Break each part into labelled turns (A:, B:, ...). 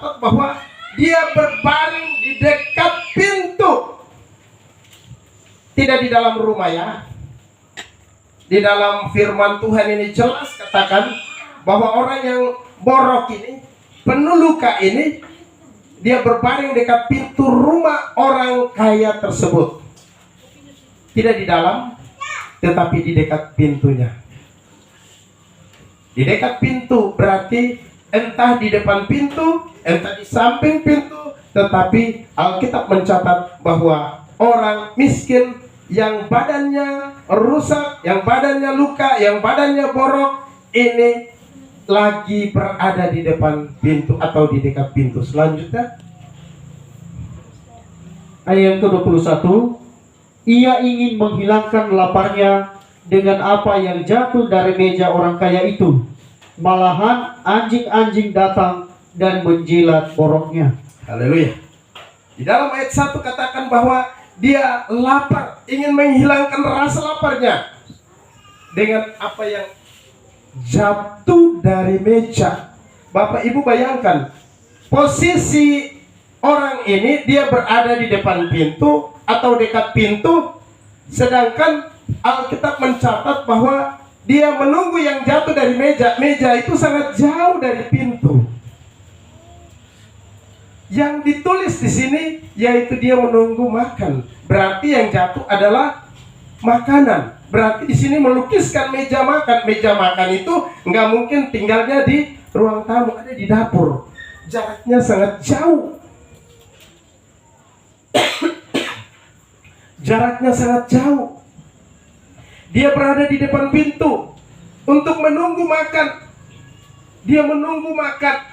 A: mencatat bahwa dia berbaring di dekat pintu. Tidak di dalam rumah ya. Di dalam firman Tuhan ini jelas katakan bahwa orang yang borok ini, penuh luka ini, dia berbaring dekat pintu rumah orang kaya tersebut. Tidak di dalam, tetapi di dekat pintunya. Di dekat pintu berarti entah di depan pintu, entah di samping pintu, tetapi Alkitab mencatat bahwa orang miskin yang badannya rusak, yang badannya luka, yang badannya borok, ini lagi berada di depan pintu atau di dekat pintu. Selanjutnya
B: ayat ke-21, ia ingin menghilangkan laparnya dengan apa yang jatuh dari meja orang kaya itu. Malahan anjing-anjing datang dan menjilat boroknya.
A: haleluya. Di dalam ayat 1 katakan bahwa dia lapar, ingin menghilangkan rasa laparnya dengan apa yang jatuh dari meja. Bapak Ibu bayangkan posisi orang ini, dia berada di depan pintu atau dekat pintu, sedangkan Alkitab mencatat bahwa dia menunggu yang jatuh dari meja. Meja itu sangat jauh dari pintu. Yang ditulis di sini yaitu dia menunggu makan. Berarti yang jatuh adalah makanan. Berarti di sini melukiskan meja makan. Meja makan itu nggak mungkin tinggalnya di ruang tamu, ada di dapur. Jaraknya sangat jauh. Jaraknya sangat jauh. Dia berada di depan pintu untuk menunggu makan. Dia menunggu makan.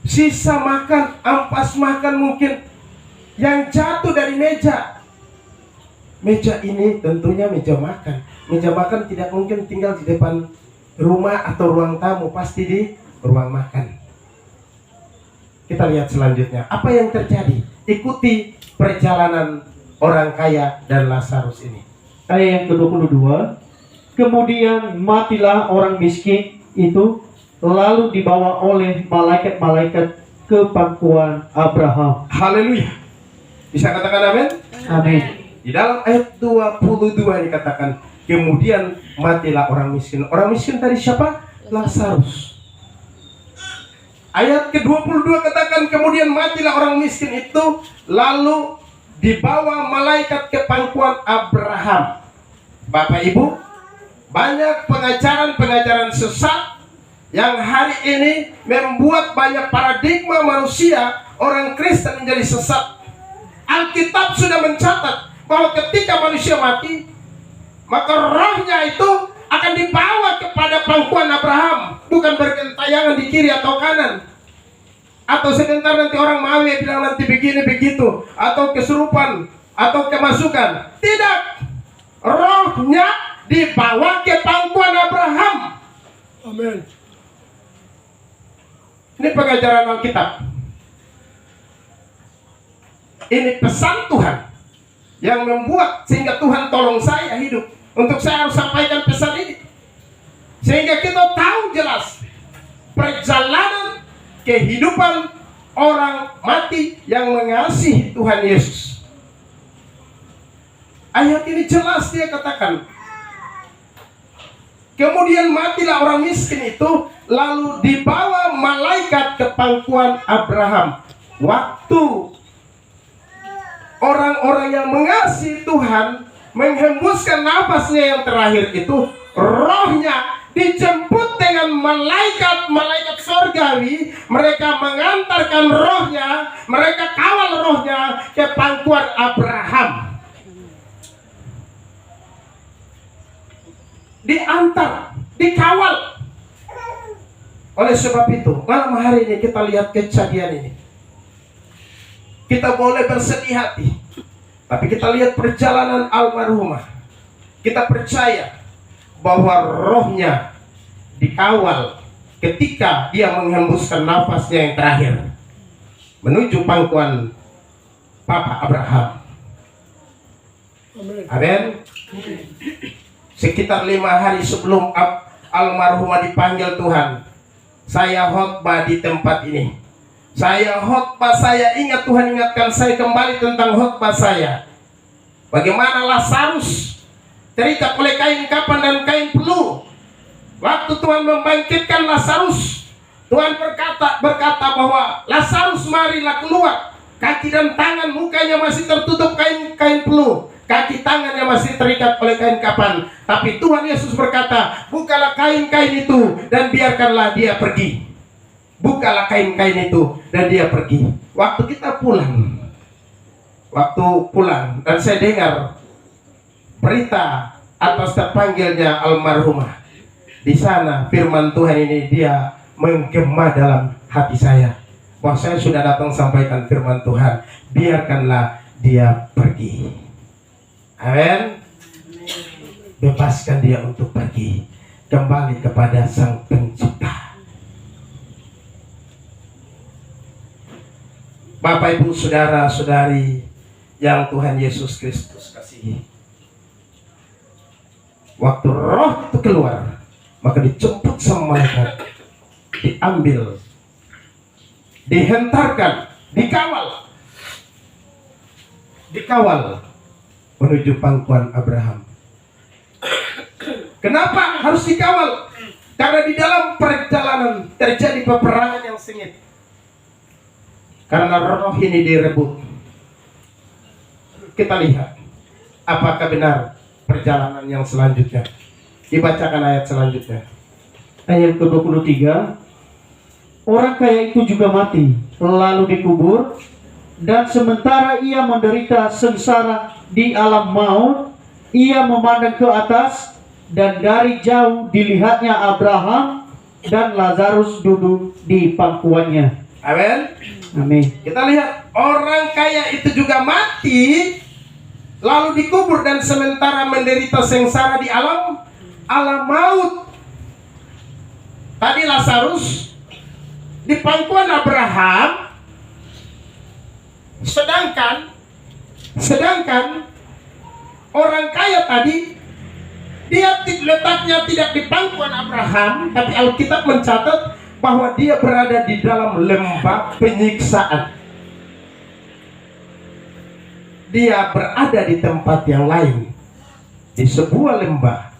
A: Sisa makan, ampas makan mungkin yang jatuh dari meja. Meja ini tentunya meja makan. Meja makan tidak mungkin tinggal di depan rumah atau ruang tamu, pasti di ruang makan. Kita lihat selanjutnya. Apa yang terjadi? Ikuti perjalanan orang kaya dan Lazarus ini.
B: Ayat ke-22, kemudian matilah orang miskin itu, lalu dibawa oleh malaikat-malaikat ke pangkuan Abraham.
A: Haleluya. Bisa katakan amin?
B: Amin.
A: Di dalam ayat 22 dikatakan, kemudian matilah orang miskin. Orang miskin tadi siapa? Lazarus. Ayat ke-22 katakan, kemudian matilah orang miskin itu, lalu dibawa malaikat ke pangkuan Abraham. Bapak Ibu, banyak pengajaran-pengajaran sesat yang hari ini membuat banyak paradigma manusia, orang Kristen menjadi sesat. Alkitab sudah mencatat bahwa ketika manusia mati, maka rohnya itu akan dibawa kepada pangkuan Abraham, bukan bergentayangan di kiri atau kanan. Atau sebentar nanti orang mawe bilang nanti begini begitu, atau kesurupan, atau kemasukan. Tidak, rohnya dibawa ke pangkuan Abraham. Amin. Ini pengajaran Alkitab. Ini pesan Tuhan yang membuat sehingga Tuhan tolong saya hidup. Untuk saya harus sampaikan pesan ini, sehingga kita tahu jelas perjalanan kehidupan orang mati yang mengasihi Tuhan Yesus. Ayat ini jelas dia katakan, kemudian matilah orang miskin itu, lalu dibawa malaikat ke pangkuan Abraham. Waktu orang-orang yang mengasihi Tuhan menghembuskan nafasnya yang terakhir itu, rohnya dijemput dengan malaikat-malaikat sorgawi. Mereka mengantarkan rohnya, mereka kawal rohnya ke pangkuan Abraham. Diantar, dikawal. Oleh sebab itu, malam hari ini kita lihat kejadian ini. Kita boleh bersedih hati, tapi kita lihat perjalanan almarhumah. Kita percaya bahwa rohnya dikawal ketika dia menghembuskan nafasnya yang terakhir menuju pangkuan Papa Abraham. Amin. Sekitar 5 hari sebelum almarhumah dipanggil Tuhan, saya khotbah di tempat ini. Saya khotbah, saya ingat, Tuhan ingatkan saya kembali tentang khotbah saya. Bagaimana Lazarus terikat oleh kain kapan dan kain peluh. Waktu Tuhan membangkitkan Lazarus, Tuhan berkata bahwa Lazarus, marilah keluar. Kaki dan tangan, mukanya masih tertutup kain peluh, kaki tangannya masih terikat oleh kain kapan. Tapi Tuhan Yesus berkata, bukalah kain-kain itu dan biarkanlah dia pergi. Bukalah kain-kain itu dan dia pergi. Waktu kita pulang, dan saya dengar berita atas terpanggilnya almarhumah, di sana firman Tuhan ini dia menggema dalam hati saya. Wah, saya sudah datang sampaikan firman Tuhan, biarkanlah dia pergi. Amin. Bebaskan dia untuk pergi kembali kepada Sang Pencipta. Bapak, Ibu, saudara-saudari yang Tuhan Yesus Kristus kasihi, waktu roh itu keluar, maka dijemput sama malaikat, diambil, dihentarkan, dikawal menuju pangkuan Abraham. Kenapa harus dikawal? Karena di dalam perjalanan terjadi peperangan yang sengit. Karena roh ini direbut. Kita lihat apakah benar perjalanan yang selanjutnya. Dibacakan ayat selanjutnya.
B: Ayat ke-23. Orang kaya itu juga mati, lalu dikubur, dan sementara ia menderita sengsara di alam maut, ia memandang ke atas, dan dari jauh dilihatnya Abraham dan Lazarus duduk di pangkuannya.
A: Amin.
B: Amin.
A: Kita lihat orang kaya itu juga mati, lalu dikubur, dan sementara menderita sengsara di alam maut. Tadi Lazarus di pangkuan Abraham, sedangkan orang kaya tadi dia letaknya tidak di pangkuan Abraham, tapi Alkitab mencatat bahwa dia berada di dalam lembah penyiksaan. Dia berada di tempat yang lain, di sebuah lembah,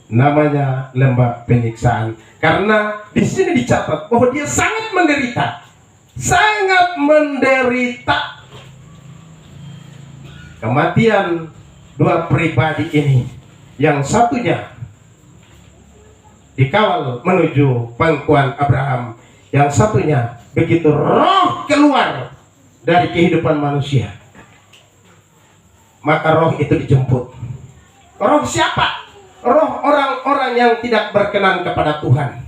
A: namanya lembah penyiksaan. Karena di sini dicatat bahwa dia sangat menderita, Kematian dua pribadi ini, yang satunya dikawal menuju pangkuan Abraham, yang satunya begitu roh keluar dari kehidupan manusia, maka roh itu dijemput. Roh siapa? Roh orang-orang yang tidak berkenan kepada Tuhan,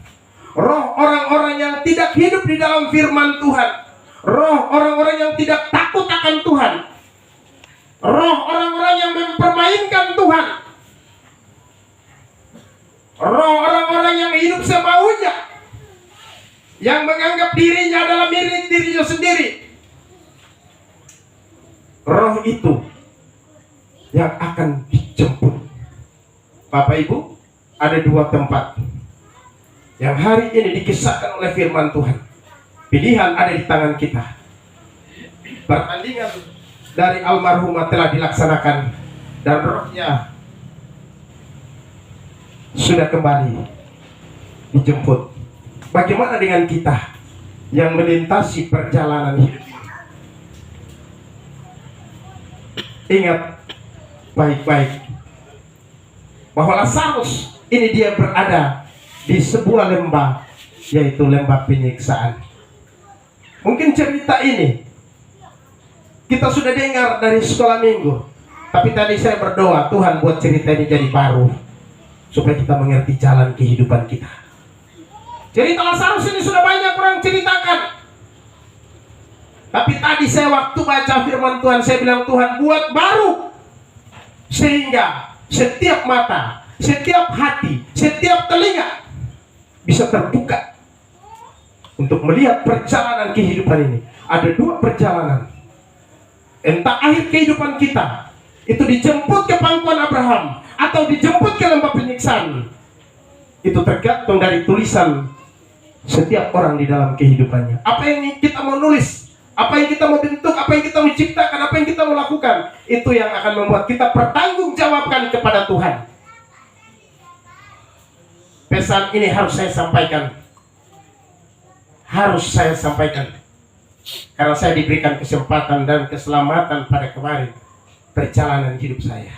A: roh orang-orang yang tidak hidup di dalam firman Tuhan, roh orang-orang yang tidak takut akan Tuhan, roh orang-orang yang mempermainkan Tuhan, roh orang-orang yang hidup semaunya, yang menganggap dirinya adalah milik dirinya sendiri. Roh itu yang akan dijemput. Bapak Ibu, ada dua tempat yang hari ini dikisahkan oleh firman Tuhan. Pilihan ada di tangan kita. Pertandingan dari almarhumah telah dilaksanakan dan rohnya sudah kembali dijemput. Bagaimana dengan kita yang melintasi perjalanan hidup ini? Ingat baik-baik bahwa Lazarus ini dia berada di sebuah lembah, yaitu lembah penyiksaan. Mungkin cerita ini kita sudah dengar dari sekolah minggu, tapi tadi saya berdoa, Tuhan buat cerita ini jadi baru, supaya kita mengerti jalan kehidupan kita. Cerita Lazarus ini sudah banyak orang ceritakan, tapi tadi saya waktu baca firman Tuhan, saya bilang, Tuhan buat baru, sehingga setiap mata, setiap hati, setiap telinga bisa terbuka untuk melihat perjalanan kehidupan ini. Ada dua perjalanan. Entah akhir kehidupan kita itu dijemput ke pangkuan Abraham atau dijemput ke lembah penyiksaan, itu tergantung dari tulisan setiap orang di dalam kehidupannya. Apa yang kita mau nulis, apa yang kita mau bentuk, apa yang kita mau ciptakan, apa yang kita mau lakukan, itu yang akan membuat kita bertanggungjawabkan kepada Tuhan. Pesan ini harus saya sampaikan. Harus saya sampaikan. Karena saya diberikan kesempatan dan keselamatan pada kemarin perjalanan hidup saya.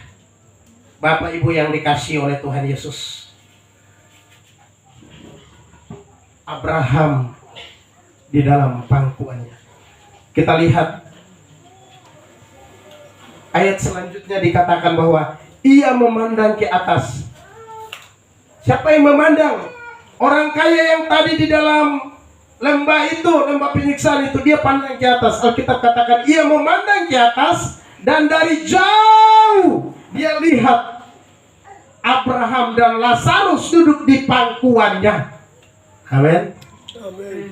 A: Bapak Ibu yang dikasihi oleh Tuhan Yesus, Abraham di dalam pangkuannya. Kita lihat ayat selanjutnya, dikatakan bahwa ia memandang ke atas. Siapa yang memandang? Orang kaya yang tadi di dalam lembah itu, lembah penyiksaan itu, dia pandang ke atas. Alkitab katakan ia memandang ke atas, dan dari jauh dia lihat Abraham dan Lazarus duduk di pangkuannya. Amin.
C: Amin.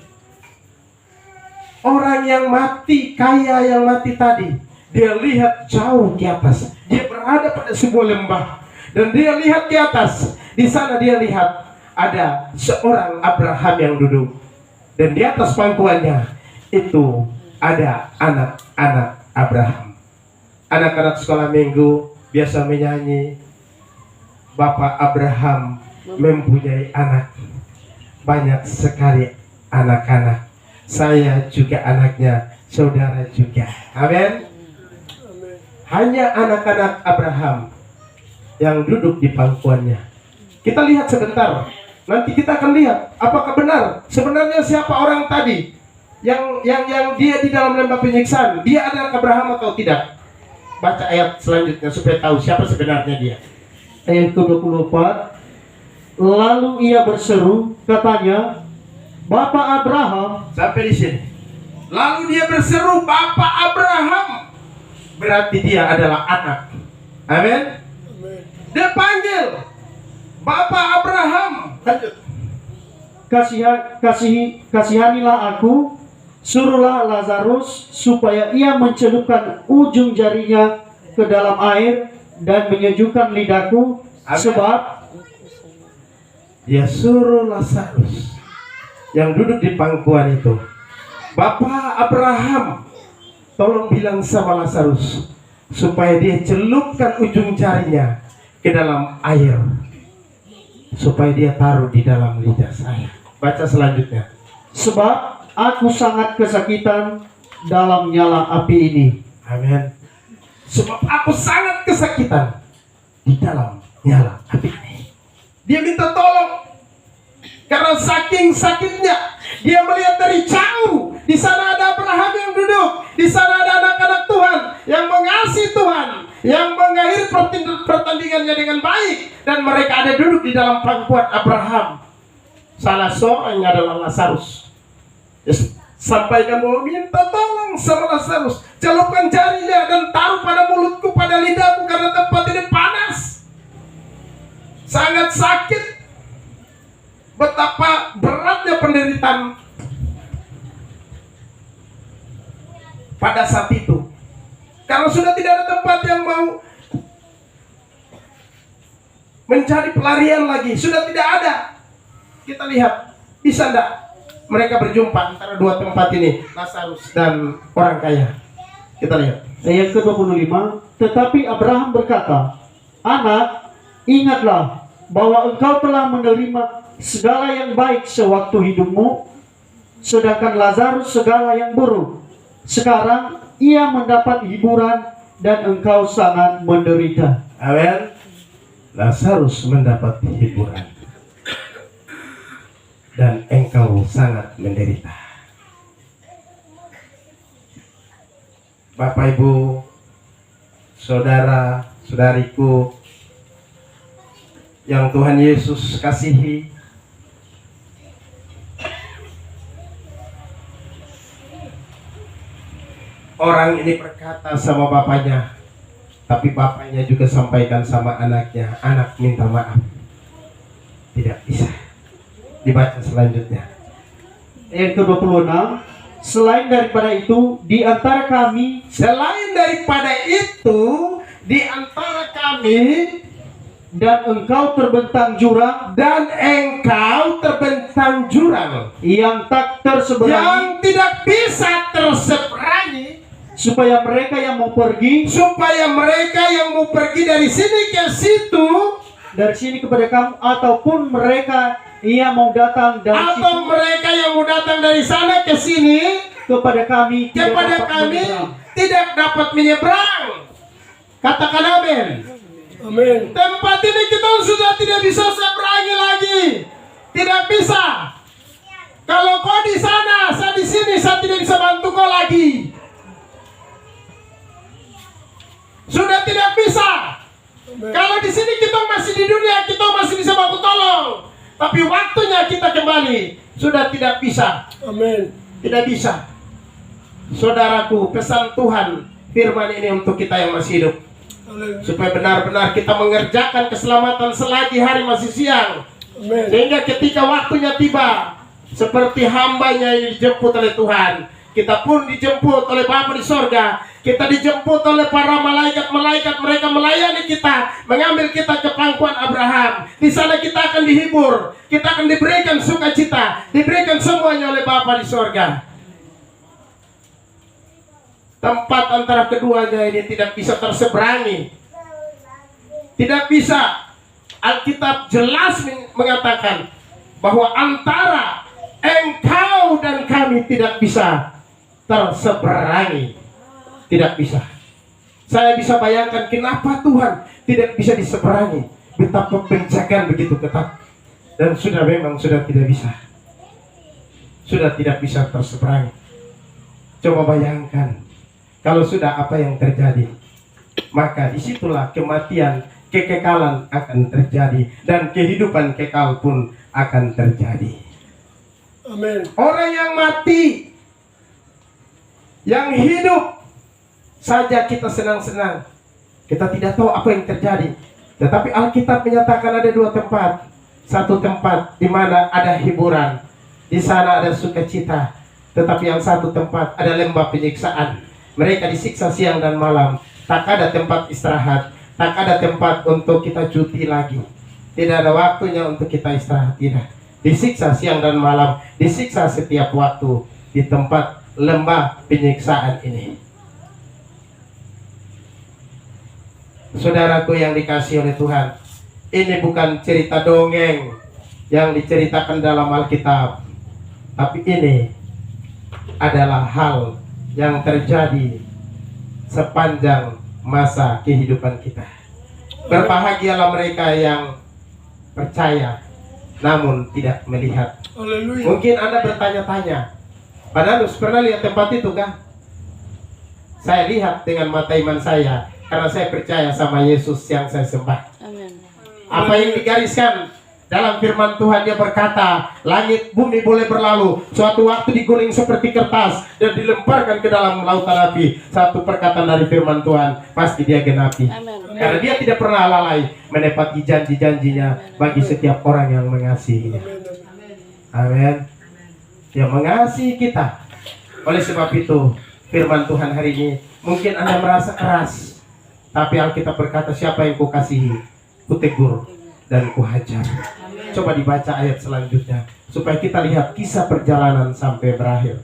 A: Orang yang mati, kaya yang mati tadi, dia lihat jauh ke atas. Dia berada pada sebuah lembah dan dia lihat ke atas. Di sana dia lihat ada seorang Abraham yang duduk, dan di atas pangkuannya itu ada anak-anak Abraham. Anak-anak sekolah minggu biasa menyanyi, Bapak Abraham mempunyai anak, banyak sekali anak-anak. Saya juga anaknya, saudara juga. Amin. Hanya anak-anak Abraham yang duduk di pangkuannya. Kita lihat sebentar. Nanti kita akan lihat apakah benar sebenarnya siapa orang tadi yang dia di dalam lembah penyiksaan. Dia adalah Abraham atau tidak? Baca ayat selanjutnya supaya tahu siapa sebenarnya dia.
B: Ayat ke-24, lalu ia berseru, katanya, Bapak Abraham.
A: Sampai di sini. Lalu dia berseru, Bapak Abraham. Berarti dia adalah anak. Amin. Dia panggil, Bapak Abraham. Lanjut.
B: Kasihanilah aku, suruhlah Lazarus supaya ia mencelupkan ujung jarinya ke dalam air dan menyejukkan lidahku.
A: Amin.
B: Sebab
A: Dia suruh Lazarus yang duduk di pangkuan itu, Bapak Abraham, tolong bilang sama Lazarus supaya dia celupkan ujung jarinya ke dalam air, supaya dia taruh di dalam lidah saya. Baca selanjutnya.
B: sebab aku sangat kesakitan dalam nyala api ini.
A: Amin. Sebab aku sangat kesakitan di dalam nyala api ini. Dia minta tolong karena saking sakitnya. Dia melihat dari jauh. Di sana ada Abraham yang duduk. Di sana ada anak-anak Tuhan yang mengasihi Tuhan, yang mengakhiri pertandingannya dengan baik, dan mereka ada duduk di dalam pangkuan Abraham. Salah seorang adalah Lazarus. Sampaikan bahwa minta tolong sama Lazarus, celupkan jarinya dan taruh pada mulutku, pada lidahku, karena tempat ini panas, sangat sakit. Betapa beratnya penderitaan pada saat itu, karena sudah tidak ada tempat yang mau mencari pelarian lagi, sudah tidak ada. Kita lihat, bisa enggak mereka berjumpa antara dua tempat ini, Lazarus dan orang kaya? Kita lihat.
B: Ayat ke-25, tetapi Abraham berkata, Anak, ingatlah bahwa engkau telah menerima segala yang baik sewaktu hidupmu, sedangkan Lazarus segala yang buruk. Sekarang ia mendapat hiburan dan engkau sangat menderita.
A: Amin. Lazarus mendapat hiburan dan engkau sangat menderita. Bapak, Ibu, saudara, saudariku yang Tuhan Yesus kasihi, orang ini berkata sama bapaknya, tapi bapaknya juga sampaikan sama anaknya, anak minta maaf, tidak bisa. Dibaca selanjutnya.
B: Ayat ke-26, selain daripada itu, di antara kami dan engkau terbentang jurang
A: dan engkau terbentang jurang
B: yang tak terseberangi,
A: yang tidak bisa terseberangi,
B: supaya mereka yang mau pergi
A: dari sini ke situ,
B: dari sini kepada kamu, ataupun mereka yang mau datang dari
A: atau
B: situ
A: mereka yang mau datang dari sana ke sini
B: kepada kami
A: tidak dapat menyeberang. Katakan amin.
C: Amin.
A: Tempat ini kita sudah tidak bisa seberangi lagi. Tidak bisa. Kalau kau di sana, saya di sini, saya tidak bisa bantu kau lagi. Sudah tidak bisa. Kalau di sini kita masih di dunia, kita masih bisa bantu tolong. Tapi waktunya kita kembali, sudah tidak bisa.
C: Amin.
A: Tidak bisa. Saudaraku, pesan Tuhan firman ini untuk kita yang masih hidup, supaya benar-benar kita mengerjakan keselamatan selagi hari masih siang.
C: Amin.
A: Sehingga ketika waktunya tiba, seperti hambanya yang dijemput oleh Tuhan, kita pun dijemput oleh Bapa di sorga. Kita dijemput oleh para malaikat-malaikat, mereka melayani kita, mengambil kita ke pangkuan Abraham. Di sana kita akan dihibur, kita akan diberikan sukacita, diberikan semuanya oleh Bapa di sorga. Tempat antara keduanya ini tidak bisa terseberangi. Tidak bisa. Alkitab jelas mengatakan bahwa antara engkau dan kami tidak bisa terseberangi. Tidak bisa. Saya bisa bayangkan kenapa Tuhan tidak bisa diseberangi. Betapa penjagaan begitu ketat. Dan sudah tidak bisa. Sudah tidak bisa terseberangi. Coba bayangkan, kalau sudah apa yang terjadi, maka disitulah kematian, kekekalan akan terjadi, dan kehidupan kekal pun akan terjadi.
C: Amin.
A: Orang yang mati, yang hidup saja kita senang-senang, kita tidak tahu apa yang terjadi. Tetapi Alkitab menyatakan ada dua tempat. Satu tempat di mana ada hiburan, di sana ada sukacita. Tetapi yang satu tempat ada lembah penyiksaan. Mereka disiksa siang dan malam. Tak ada tempat istirahat, tak ada tempat untuk kita cuti lagi. Tidak ada waktunya untuk kita istirahat, tidak. Disiksa siang dan malam, disiksa setiap waktu di tempat lembah penyiksaan ini. Saudaraku yang dikasihi oleh Tuhan, ini bukan cerita dongeng yang diceritakan dalam Alkitab, tapi ini adalah hal yang terjadi sepanjang masa kehidupan kita. Berbahagialah mereka yang percaya namun tidak melihat.
C: Haleluya.
A: Mungkin Anda bertanya-tanya, Pak Danus pernah lihat tempat itu kah? Saya lihat dengan mata iman saya, karena saya percaya sama Yesus yang saya sembah.
D: Amin.
A: Apa yang digariskan dalam firman Tuhan, dia berkata, langit bumi boleh berlalu, suatu waktu diguling seperti kertas dan dilemparkan ke dalam lautan api. Satu perkataan dari firman Tuhan pasti dia genapi.
D: Amin.
A: Karena dia tidak pernah lalai menepati janji-janjinya bagi setiap orang yang mengasihinya. Amin. Dia mengasihi kita. Oleh sebab itu, firman Tuhan hari ini, mungkin Anda merasa keras, tapi Alkitab berkata, siapa yang kukasihi, kutegur dan kuhajar. Coba dibaca ayat selanjutnya, supaya kita lihat kisah perjalanan sampai berakhir.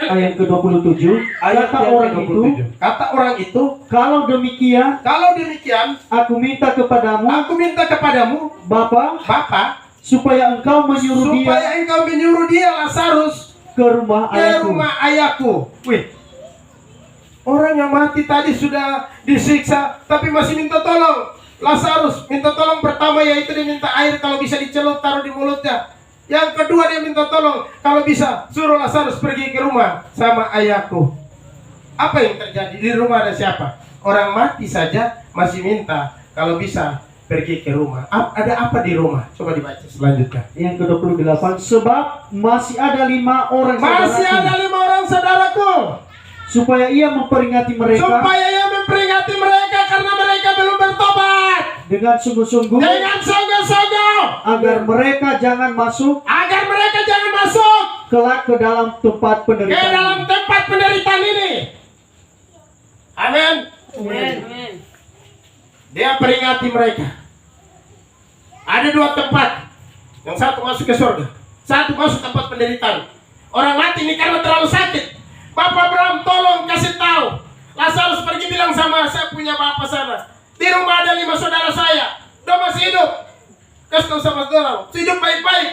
B: ayat ke-27.
A: Ayat
B: Kata
A: yang
B: orang
A: ke-27.
B: itu,
A: Kata orang itu,
B: kalau demikian
A: kalau demikian,
B: aku minta kepadamu,
A: aku minta kepadamu,
B: Bapa,
A: Bapa,
B: supaya engkau menyuruh dia
A: supaya engkau menyuruh dia Lazarus
B: ke rumah
A: ke
B: ayahku.
A: rumah ayahku. Wih, orang yang mati tadi sudah disiksa, tapi masih minta tolong. Lazarus minta tolong pertama, yaitu dia minta air, kalau bisa dicelup taruh di mulutnya. Yang kedua dia minta tolong, kalau bisa suruh Lazarus pergi ke rumah sama ayahku. Apa yang terjadi? Di rumah ada siapa? Orang mati saja masih minta kalau bisa pergi ke rumah. Ada apa di rumah? Coba dibaca selanjutnya.
B: Yang ke-28, sebab masih ada 5 orang
A: Masih
B: saudaraku,
A: ada 5 orang saudaraku,
B: supaya ia memperingati mereka
A: supaya ia memperingati mereka karena mereka belum bertobat
B: dengan sungguh-sungguh,
A: dengan sungguh-sungguh,
B: agar mereka jangan masuk
A: agar mereka jangan masuk
B: kelak ke dalam tempat
A: ke
B: penderitaan.
A: dalam tempat penderitaan ini. Amin.
D: Amin.
A: Dia peringati mereka. Ada dua tempat. Yang satu masuk ke surga, satu masuk tempat penderitaan. Orang mati ini karena terlalu sakit. Bapak Abraham tolong kasih tahu. Lazarus pergi bilang sama saya punya bapak sana. Di rumah ada 5 saudara saya. Dia masih hidup. Kasih tahu sama saudara, hidup baik-baik.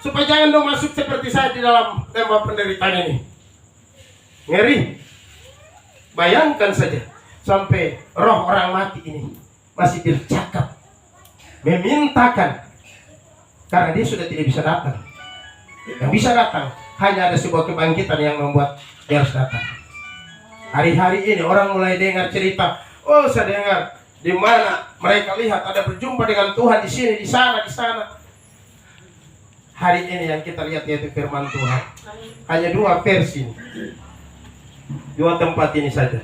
A: Supaya jangan dong masuk seperti saya di dalam tembok penderitaan ini. Ngeri. Bayangkan saja. Sampai roh orang mati ini masih bercakap. Memintakan. Karena dia sudah tidak bisa datang. Yang bisa datang hanya ada sebuah kebangkitan yang membuat dia harus datang. Hari-hari ini orang mulai dengar cerita. Oh, saya dengar di mana mereka lihat ada berjumpa dengan Tuhan di sini, di sana, di sana. Hari ini yang kita lihat yaitu firman Tuhan. Hanya 2 versi, 2 tempat ini saja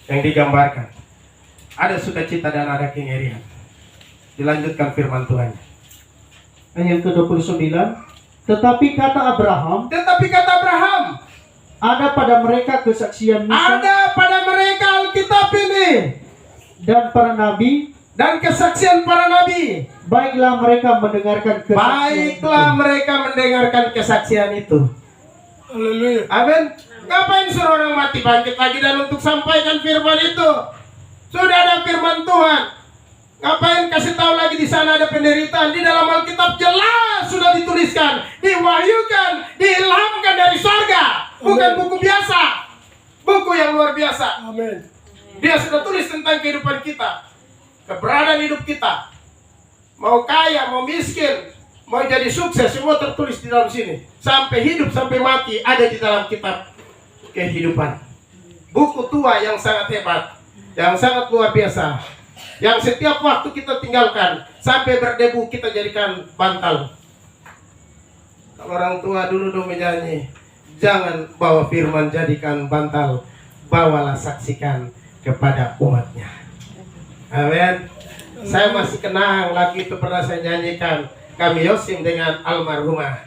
A: yang digambarkan. Ada sukacita dan ada kengerian. Dilanjutkan firman Tuhan.
B: Ayat ke-29. Tetapi kata Abraham, ada pada mereka kesaksian Musa
A: ada pada mereka Alkitab ini
B: dan para nabi,
A: dan kesaksian para nabi.
B: baiklah mereka mendengarkan kesaksian itu.
C: Haleluya.
A: Amin. Ngapain suruh orang mati bangkit lagi dan untuk sampaikan firman itu? Sudah ada firman Tuhan. Ngapain kasih tahu lagi di sana ada penderitaan? Di dalam Alkitab jelas sudah dituliskan, diwahyukan, diilhamkan dari sorga. Bukan buku biasa, buku yang luar biasa.
C: Amin.
A: Dia sudah tulis tentang kehidupan kita, keberadaan hidup kita. Mau kaya, mau miskin, mau jadi sukses, semua tertulis di dalam sini. Sampai hidup, sampai mati ada di dalam kitab kehidupan. Buku tua yang sangat hebat, yang sangat luar biasa, yang setiap waktu kita tinggalkan, sampai berdebu kita jadikan bantal. Kalau orang tua dulu dong menyanyi, jangan bawa firman jadikan bantal, bawalah saksikan kepada umatnya. Amin. Saya masih kenang lagu itu pernah saya nyanyikan, kami Yosim dengan almarhumah.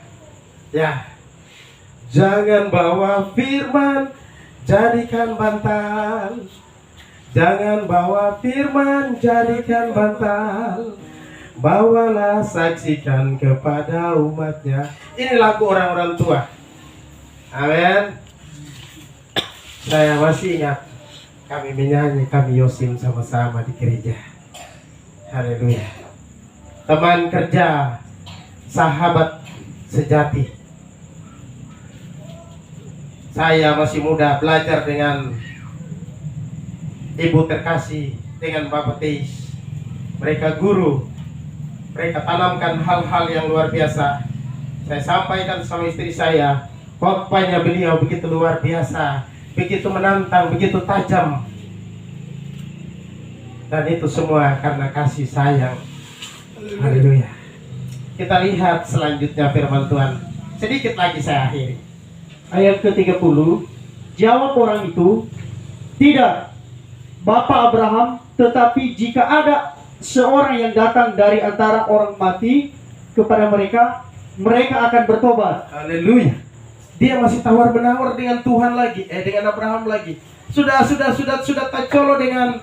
A: Ya, jangan bawa firman jadikan bantal, jangan bawa firman jadikan bantal, bawalah saksikan kepada umatnya. Ini lagu orang-orang tua. Amin. Saya masih ingat kami menyanyi, kami Yosim sama-sama di gereja. Haleluya. Teman kerja, sahabat sejati. Saya masih muda belajar dengan ibu terkasih, dengan Bapak Teis. Mereka guru. Mereka tanamkan hal-hal yang luar biasa. Saya sampaikan sama istri saya, khotbahnya beliau begitu luar biasa, begitu menantang, begitu tajam. Dan itu semua karena kasih sayang. Haleluya. Kita lihat selanjutnya firman Tuhan. Sedikit lagi saya akhiri.
B: Ayat ke-30. Jawab orang itu, tidak, Bapak Abraham, tetapi jika ada seorang yang datang dari antara orang mati kepada mereka, mereka akan bertobat.
A: Haleluya. Dia masih tawar-menawar dengan Tuhan lagi, dengan Abraham lagi. Sudah tacolo dengan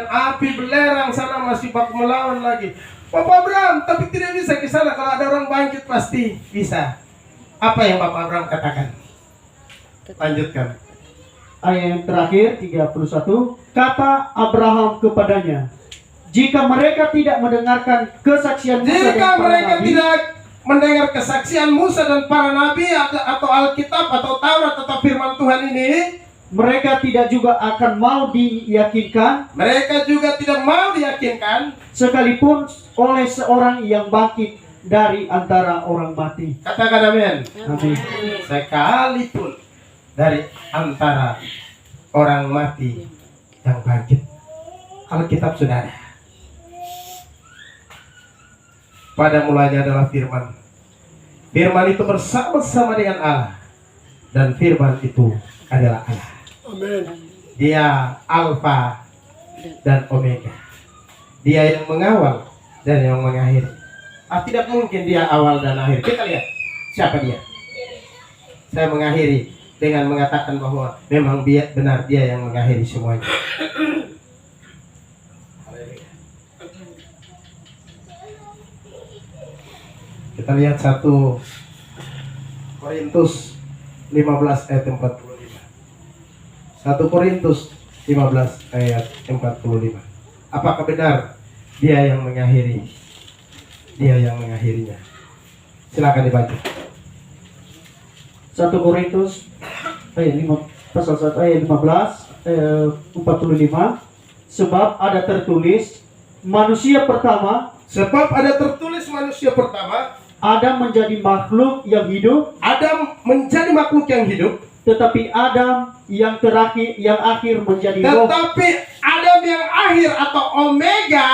A: api belerang sana, masih baku melawan lagi. Bapak Abraham, tapi tidak bisa ke sana. Kalau ada orang bangkit pasti bisa. Apa yang Bapak Abraham katakan? Lanjutkan.
B: Ayat yang terakhir 31. Kata Abraham kepadanya, jika mereka tidak mendengarkan kesaksian Musa dan
A: Jika
B: para
A: mereka
B: nabi,
A: tidak mendengar kesaksian Musa dan para nabi atau Alkitab atau Taurat atau firman Tuhan ini,
B: mereka tidak juga akan mau diyakinkan,
A: mereka juga tidak mau diyakinkan,
B: sekalipun oleh seorang yang bangkit dari antara orang mati.
A: katakan amin.
B: Amin.
A: Sekalipun dari antara orang mati yang bangkit. Alkitab sudah ada. Pada mulanya adalah firman. Firman itu bersama-sama dengan Allah. Dan firman itu adalah Allah.
C: Amin.
A: Dia Alfa dan Omega. Dia yang mengawal dan yang mengakhiri. Tidak mungkin dia awal dan akhir. Kita lihat siapa dia. Saya mengakhiri dengan mengatakan bahwa memang benar dia yang mengakhiri semuanya. Kita lihat 1 Korintus 15 ayat 45. 1 Korintus 15 ayat 45. Apakah benar dia yang mengakhiri? Dia yang mengakhirinya. Silakan dibaca.
B: 1 Korintus ayat 5 pasal 1 ayat 15 45. Sebab ada tertulis manusia pertama,
A: Sebab ada tertulis manusia pertama,
B: Adam menjadi makhluk yang hidup,
A: Adam menjadi makhluk yang hidup,
B: tetapi Adam yang terakhir yang akhir menjadi roh,
A: tetapi Adam yang akhir atau Omega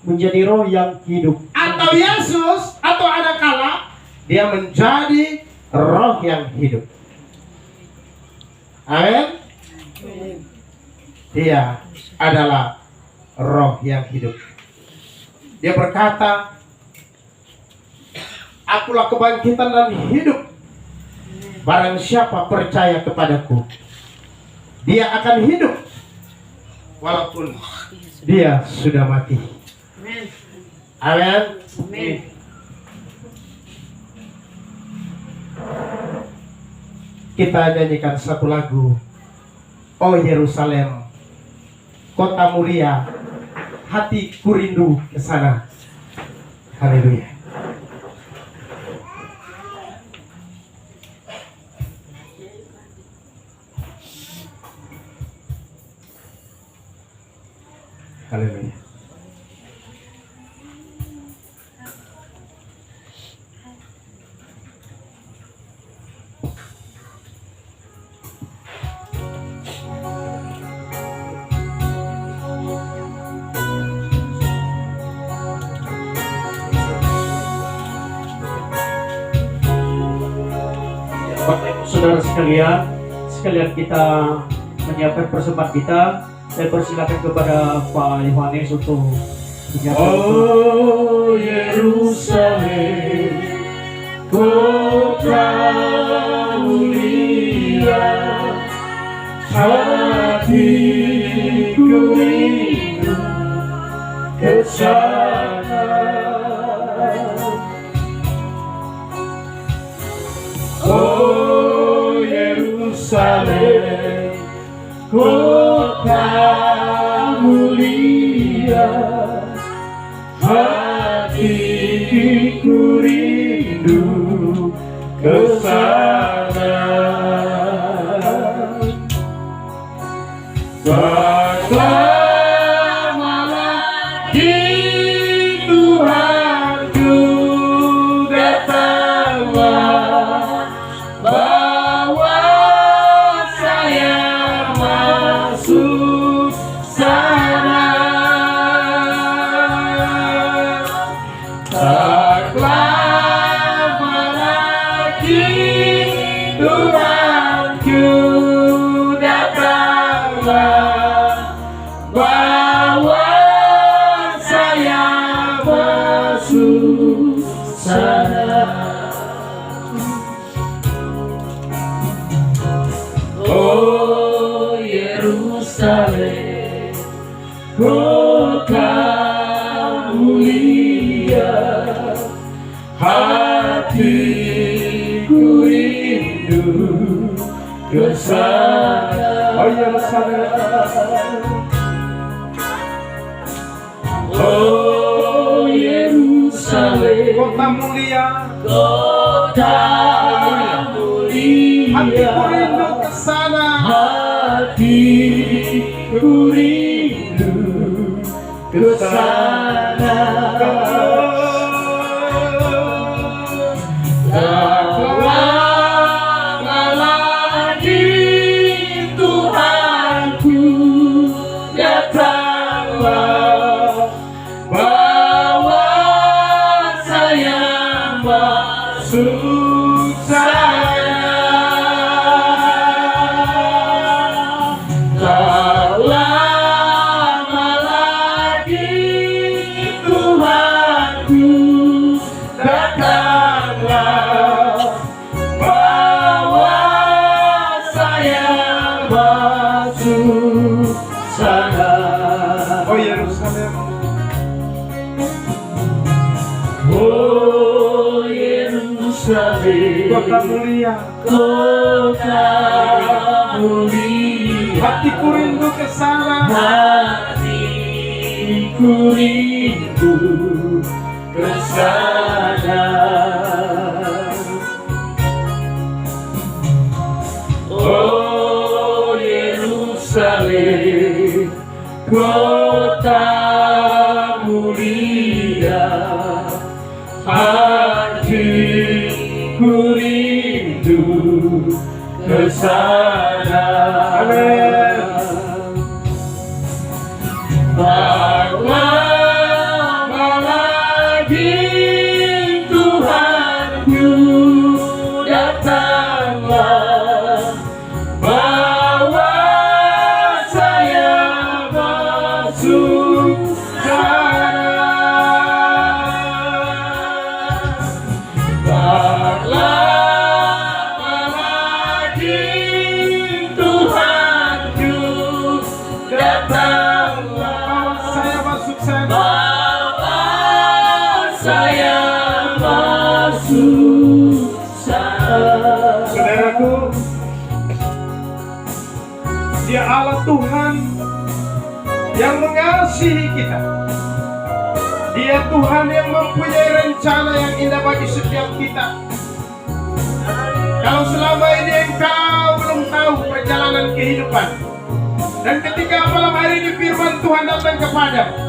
B: menjadi roh yang hidup.
A: atau Yesus atau ada kala dia menjadi roh yang hidup. Amin. Dia adalah roh yang hidup. Dia berkata, akulah kebangkitan dan hidup. Barang siapa percaya kepadaku, dia akan hidup walaupun dia sudah mati. Amin. Kita nyanyikan satu lagu. Oh Yerusalem, kota mulia, hatiku rindu ke sana. Haleluya. Haleluya.
B: Bapak Ibu Saudara sekalian kita menyiapkan persembahan kita. Saya persilakan kepada Pak Yohanes untuk menyiapkan.
A: Oh Yerusalem, kota mulia, hatiku rindu ke sana. Oh Yerusalem, kota mulia, hatiku rindu ke sana. Berlamalah di Tuhanku, datanglah, bawa saya masuk sana. Tak lama lagi Tuhanku datanglah, bawa saya masuk sana. Oh Yerusalem, kota mulia, hatiku rindu ke sana. Oh Yerusalem, oh Yerusalem, kota mulia, kota mulia, hatiku rindu ke sana. Hatiku rindu ke sana. Tak lama lagi Tuhanku datanglah, bawa saya masuk sana. Tak lama lagi Tuhanku datanglah, bawa saya masuk sana. Oh Yerusalem, oh kota mulia.
D: kota mulia.
A: Hatiku rindu ke sana.
D: Hatiku rindu ke sana. Oh Yerusalem, kota mulia, hatiku rindu ke sana.
A: Amin.
D: Bawa lagi Tuhanku, datanglah, bawa saya masuk sana. Bawa lagi Tuhanku, datanglah,
A: Saya masuk sana.
D: bawa saya masuk sana.
A: Saudaraku, Dia Allah Tuhan yang mengasihi kita. Dia Tuhan yang mempunyai rencana yang indah bagi setiap kita. Kalau selama ini engkau belum tahu perjalanan kehidupan, dan ketika malam hari ini firman Tuhan datang kepadamu,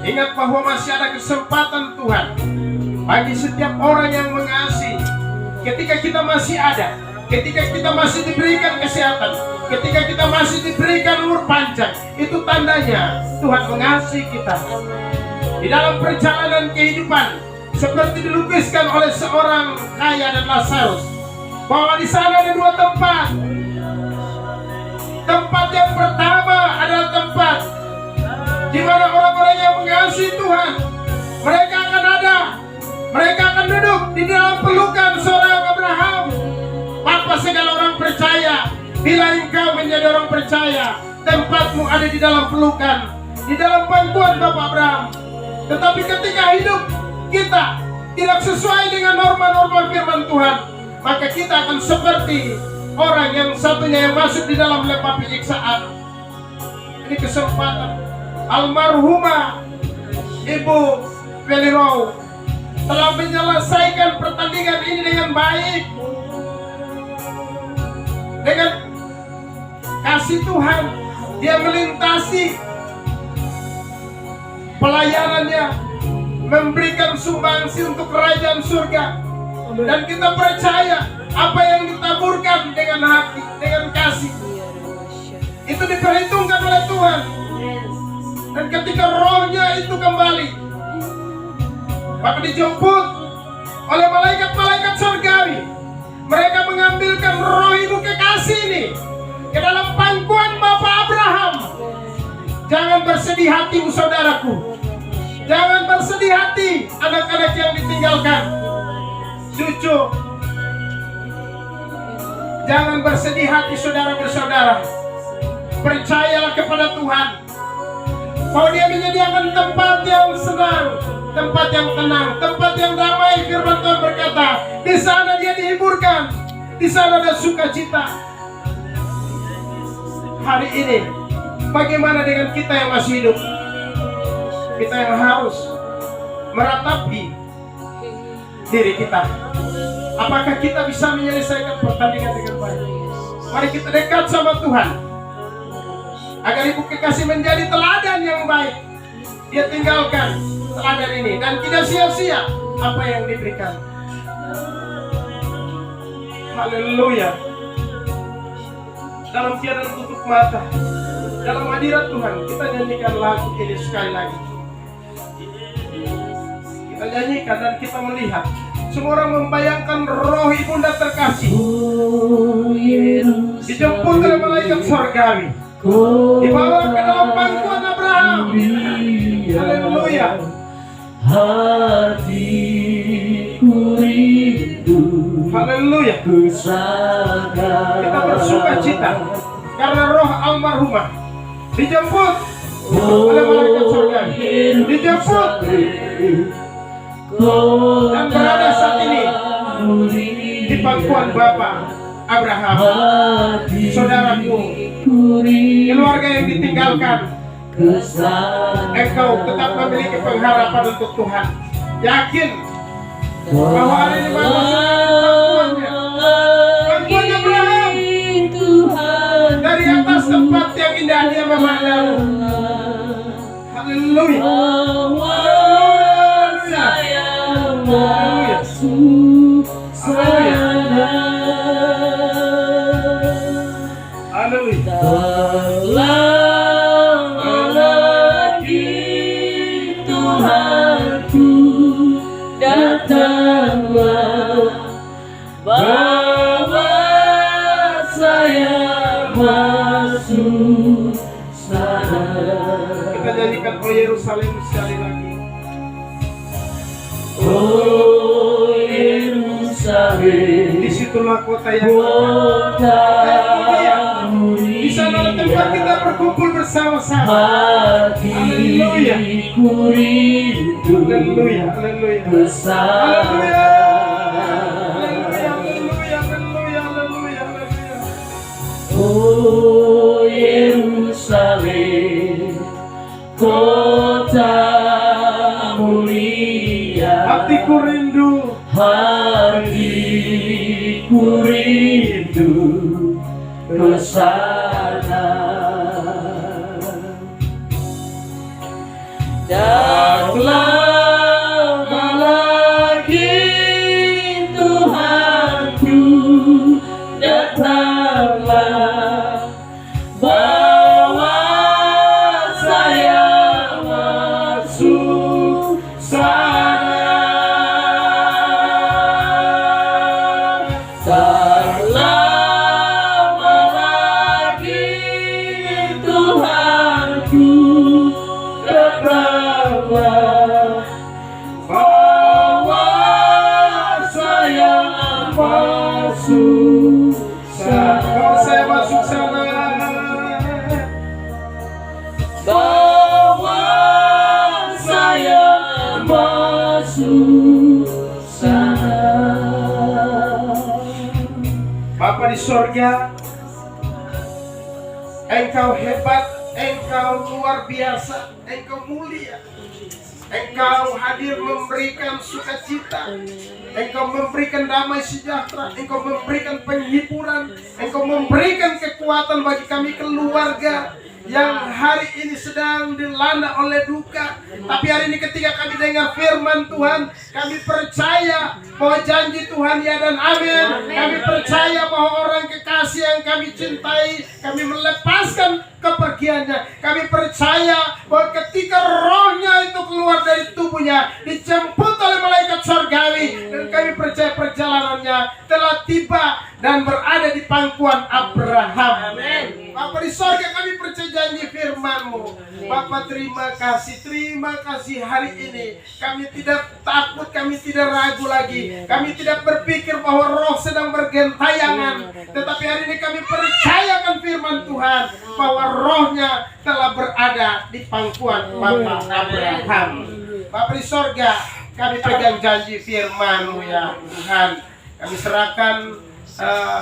A: ingat bahwa masih ada kesempatan Tuhan bagi setiap orang yang mengasihi. Ketika kita masih ada, ketika kita masih diberikan kesehatan, ketika kita masih diberikan umur panjang, itu tandanya Tuhan mengasihi kita. Di dalam perjalanan kehidupan, seperti dilukiskan oleh seorang kaya dan Lazarus, bahwa di sana ada dua tempat. Tempat yang pertama adalah tempat di mana orang-orang yang mengasihi Tuhan, mereka akan ada, mereka akan duduk di dalam pelukan seorang Abraham. Bapa segala orang percaya, bila engkau menjadi orang percaya, tempatmu ada di dalam pelukan, di dalam bantuan Bapak Abraham. Tetapi ketika hidup kita tidak sesuai dengan norma-norma firman Tuhan, maka kita akan seperti orang yang satunya yang masuk di dalam lembah penyiksaan. Ini kesempatan. Almarhumah Ibu Veliro telah menyelesaikan pertandingan ini dengan baik, dengan kasih Tuhan. Dia melintasi pelayanannya, memberikan sumbangsi untuk kerajaan surga. Dan kita percaya apa yang ditaburkan dengan hati, dengan kasih, itu diperhitungkan oleh Tuhan. Dan ketika rohnya itu kembali, maka dijemput oleh malaikat-malaikat surgawi. Mereka mengambilkan roh ibu kekasih ini ke dalam pangkuan Bapak Abraham. Jangan bersedih hatimu saudaraku, jangan bersedih hati anak-anak yang ditinggalkan, cucu. Jangan bersedih hati saudara bersaudara. Percayalah kepada Tuhan bahwa Dia menyediakan tempat yang senang, tempat yang tenang, tempat yang damai. Firman Tuhan berkata, di sana Dia dihiburkan, di sana ada sukacita. Hari ini, bagaimana dengan kita yang masih hidup? Kita yang harus meratapi diri kita. Apakah kita bisa menyelesaikan pertandingan dengan baik? Mari kita dekat sama Tuhan, agar ibu kekasih menjadi teladan yang baik. Dia tinggalkan teladan ini dan tidak sia-sia apa yang diberikan. Haleluya. Dalam keadaan tutup mata, dalam hadirat Tuhan, kita nyanyikan lagu ini sekali lagi. Kita nyanyikan dan kita melihat. Semua orang membayangkan roh ibunda terkasih dijemput oleh malaikat surgawi, dibawa ke dalam pangkuan Abraham. Haleluya.
D: Hatiku rindu
A: Haleluya.
D: ke sana.
A: Kita bersuka cita karena roh almarhumah dijemput oleh malaikat surgawi, dijemput dan berada saat ini di di pangkuan Bapa Abraham. Saudaraku, keluarga yang ditinggalkan, engkau tetap memiliki pengharapan untuk Tuhan. Yakin bahwa hari ini Bapak pangkuannya Abraham, dari atas tempat yang indah dia memandang. Haleluya. Haleluya.
D: Datanglah, bawa saya masuk sana.
A: Kita nyanyikan Oh Yerusalem sekali lagi.
D: Oh Yerusalem,
A: Disitulah kota yang
D: kota
A: di sana tempat kita berkumpul bersama-sama.
D: hatiku rindu
A: Haleluya, haleluya.
D: bersama.
A: Haleluya, haleluya, haleluya, haleluya.
D: Oh Yerusalem, kota mulia,
A: Hatiku rindu,
D: hatiku rindu kesana. Datanglah lagi Tuhanku, datanglah, bawa saya masuk sana. Tak lama lagi Tuhanku, datanglah, bawa saya masuk
A: kalau
D: sana.
A: saya masuk sana,
D: Bawa saya masuk sana.
A: Bapa di sorga, Engkau hebat, Engkau luar biasa, Engkau mulia. Engkau hadir memberikan sukacita, Engkau memberikan damai sejahtera, Engkau memberikan penghiburan, Engkau memberikan kekuatan bagi kami keluarga yang hari ini sedang dilanda oleh duka. Tapi hari ini ketika kami dengar firman Tuhan, kami percaya bahwa janji Tuhan ya dan amin. Kami percaya bahwa orang kekasih yang kami cintai, kami melepaskan kepergiannya. Kami percaya bahwa ketika rohnya itu keluar dari tubuhnya, dijemput oleh malaikat surgawi, dan kami percaya perjalanannya telah tiba dan berada di pangkuan Abraham. Amin. Bapa di sorga, kami percaya janji firman-Mu. Bapa, terima kasih hari ini. Kami tidak takut, kami tidak ragu lagi. Kami tidak berpikir bahwa roh sedang bergentayangan. Tetapi hari ini kami percayakan firman Tuhan bahwa rohnya telah berada di pangkuan Bapa Abraham. Bapa di sorga, kami pegang janji firman-Mu ya Tuhan. Kami serahkan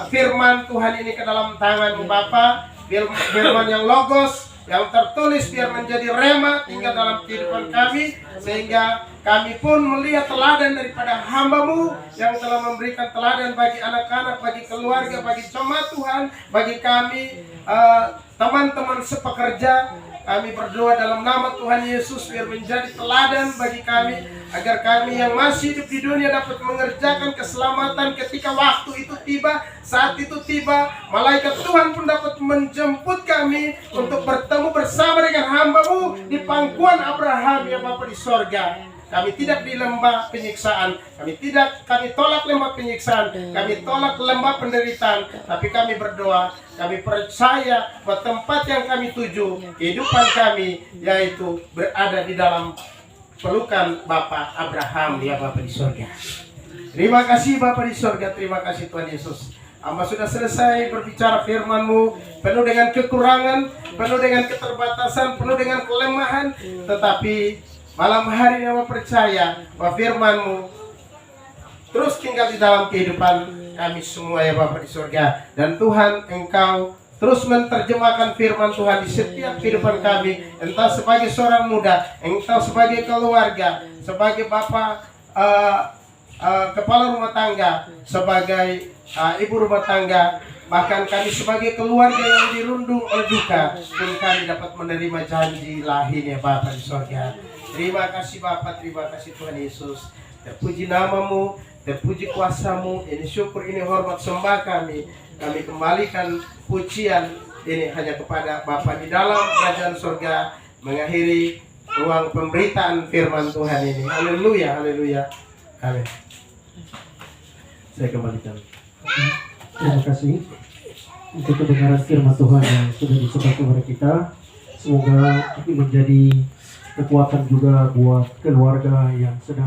A: firman Tuhan ini ke dalam tangan-Mu Bapa. Firman yang logos, yang tertulis biar menjadi rema tinggal dalam kehidupan kami, sehingga kami pun melihat teladan daripada hamba-Mu yang telah memberikan teladan bagi anak-anak, bagi keluarga, bagi jemaat Tuhan, bagi kami teman-teman sepekerja. Kami berdoa dalam nama Tuhan Yesus biar menjadi teladan bagi kami, agar kami yang masih hidup di dunia dapat mengerjakan keselamatan ketika waktu itu tiba. Saat itu tiba, malaikat Tuhan pun dapat menjemput kami untuk bertemu bersama dengan hamba-Mu di pangkuan Abraham ya Bapa di sorga. Kami tidak di lembah penyiksaan, kami tolak lembah penyiksaan, kami tolak lembah penderitaan, tapi kami berdoa, kami percaya bahwa tempat yang kami tuju, kehidupan kami, yaitu berada di dalam pelukan Bapa Abraham ya Bapa di sorga. Terima kasih Bapa di sorga, terima kasih Tuhan Yesus. Hamba sudah selesai berbicara firman-Mu, penuh dengan kekurangan, penuh dengan keterbatasan, penuh dengan kelemahan, tetapi malam hari ini hamba percaya bahwa firman-Mu terus tinggal di dalam kehidupan kami semua ya Bapa di surga. Dan Tuhan, Engkau terus menerjemahkan firman Tuhan di setiap kehidupan kami, entah sebagai seorang muda, entah sebagai keluarga, sebagai Bapa kepala rumah tangga, sebagai ibu rumah tangga, bahkan kami sebagai keluarga yang dirundung oleh duka, pun kami dapat menerima janji lahirnya Bapa di surga. Terima kasih Bapa, terima kasih Tuhan Yesus. Terpuji namamu, terpuji kuasamu. Ini syukur, ini hormat, sembah kami. Kami kembalikan pujian ini hanya kepada Bapa di dalam kerajaan surga, mengakhiri ruang pemberitaan firman Tuhan ini. Haleluya, haleluya. Amin.
B: Saya kembalikan. Terima kasih untuk kebenaran firman Tuhan yang sudah disampaikan kepada kita. Semoga ini menjadi kekuatan juga buat keluarga yang sedang